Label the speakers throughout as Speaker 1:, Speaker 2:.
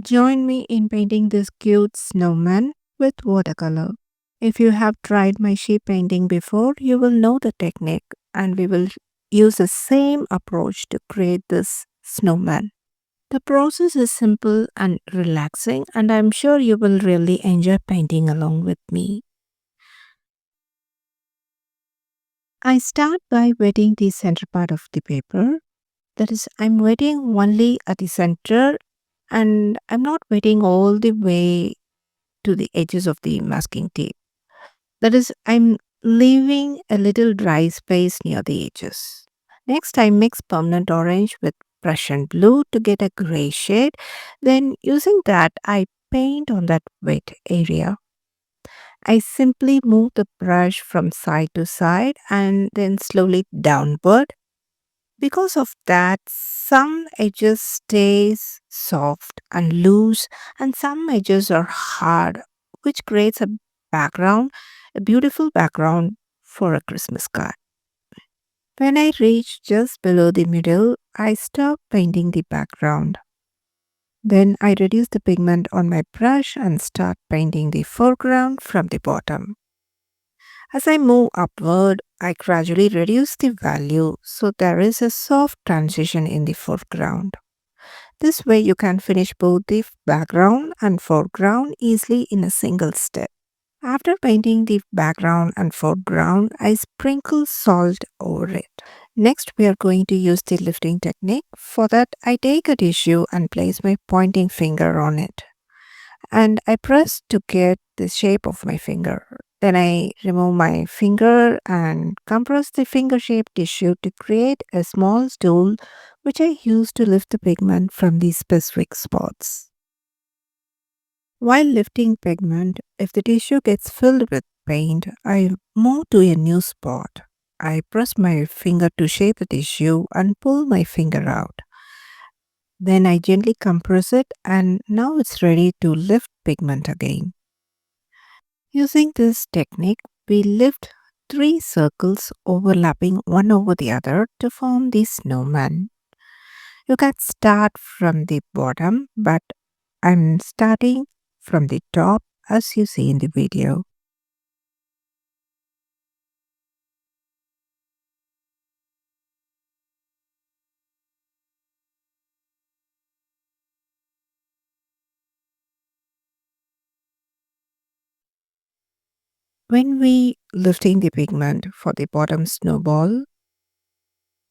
Speaker 1: Join me in painting this cute snowman with watercolor. If you have tried my sheep painting before, you will know the technique and we will use the same approach to create this snowman. The process is simple and relaxing, and I'm sure you will really enjoy painting along with me. I start by wetting the center part of the paper. That is, I'm wetting only at the center and I'm not wetting all the way to the edges of the masking tape. That is, I'm leaving a little dry space near the edges. Next, I mix permanent orange with Prussian blue to get a gray shade. Then, using that, I paint on that wet area. I simply move the brush from side to side and then slowly downward. Because of that, some edges stays soft and loose and some edges are hard, which creates a beautiful background for a Christmas card. When I reach just below the middle, I stop painting the background. Then I reduce the pigment on my brush and start painting the foreground from the bottom. As I move upward, I gradually reduce the value so there is a soft transition in the foreground. This way you can finish both the background and foreground easily in a single step. After painting the background and foreground, I sprinkle salt over it. Next, we are going to use the lifting technique. For that, I take a tissue and place my pointing finger on it. And I press to get the shape of my finger. Then I remove my finger and compress the finger shaped tissue to create a small stool which I use to lift the pigment from these specific spots. While lifting pigment, if the tissue gets filled with paint, I move to a new spot. I press my finger to shape the tissue and pull my finger out. Then I gently compress it and now it's ready to lift pigment again. Using this technique, we lift three circles overlapping one over the other to form the snowman. You can start from the bottom, but I'm starting from the top as you see in the video. When we lifting the pigment for the bottom snowball,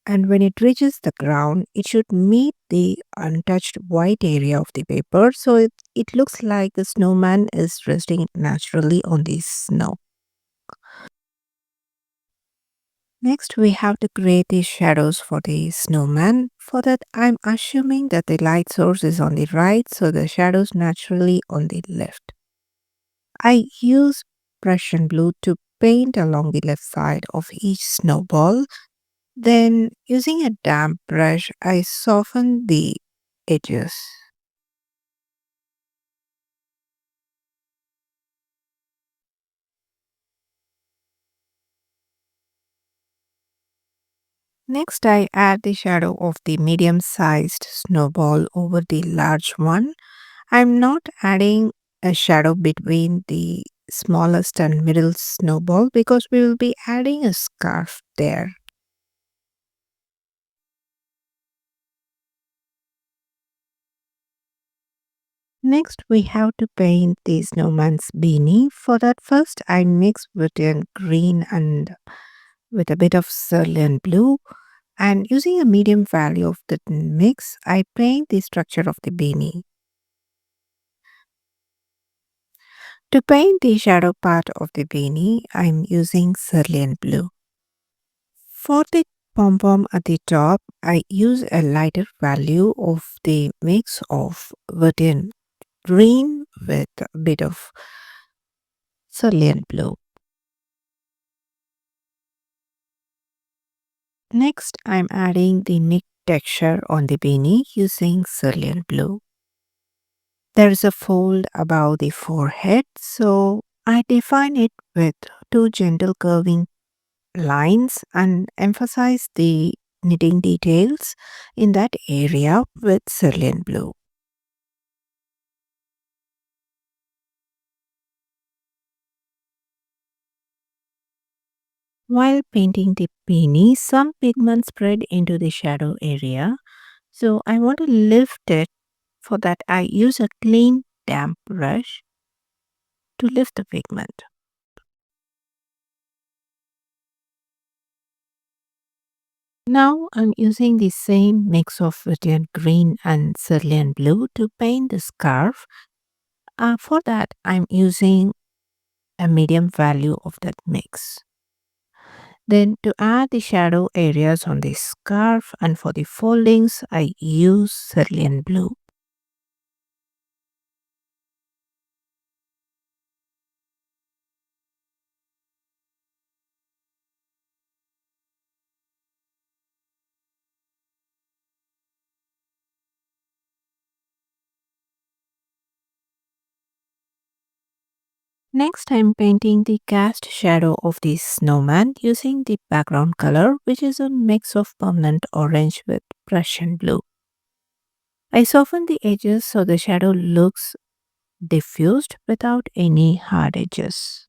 Speaker 1: and when it reaches the ground, it should meet the untouched white area of the paper so it looks like the snowman is resting naturally on the snow. Next, we have to create the shadows for the snowman. For that, I'm assuming that the light source is on the right, so the shadows naturally on the left. I use Prussian blue to paint along the left side of each snowball. Then, using a damp brush, I soften the edges. Next, I add the shadow of the medium sized snowball over the large one. I'm not adding a shadow between the smallest and middle snowball because we will be adding a scarf there. Next, we have to paint the snowman's beanie. For that, first I mix with a green and with a bit of cerulean blue. And using a medium value of the mix, I paint the structure of the beanie. To paint the shadow part of the beanie, I'm using cerulean blue. For the pom-pom at the top, I use a lighter value of the mix of vermilion green with a bit of cerulean blue. Next, I'm adding the neck texture on the beanie using cerulean blue. There is a fold above the forehead, so I define it with two gentle curving lines and emphasize the knitting details in that area with cerulean blue. While painting the peony, some pigment spread into the shadow area. So I want to lift it. For that, I use a clean damp brush to lift the pigment. Now I'm using the same mix of Indian green and cerulean blue to paint the scarf. For that, I'm using a medium value of that mix. Then to add the shadow areas on the scarf and for the foldings, I use cerulean blue. Next, I'm painting the cast shadow of the snowman using the background color, which is a mix of permanent orange with Prussian blue. I soften the edges so the shadow looks diffused without any hard edges.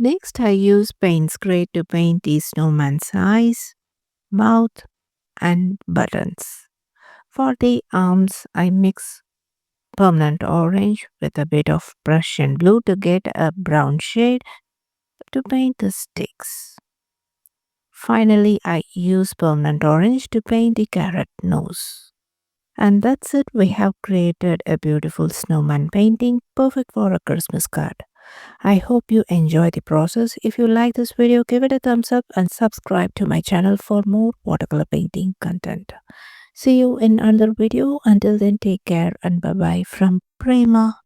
Speaker 1: Next, I use paint spray to paint the snowman's eyes, mouth, and buttons. For the arms, I mix permanent orange with a bit of Prussian blue to get a brown shade to paint the sticks. Finally, I use permanent orange to paint the carrot nose. And that's it. We have created a beautiful snowman painting, perfect for a Christmas card. I hope you enjoy the process. If you like this video, give it a thumbs up and subscribe to my channel for more watercolor painting content. See you in another video. Until then, take care and bye bye from Prema.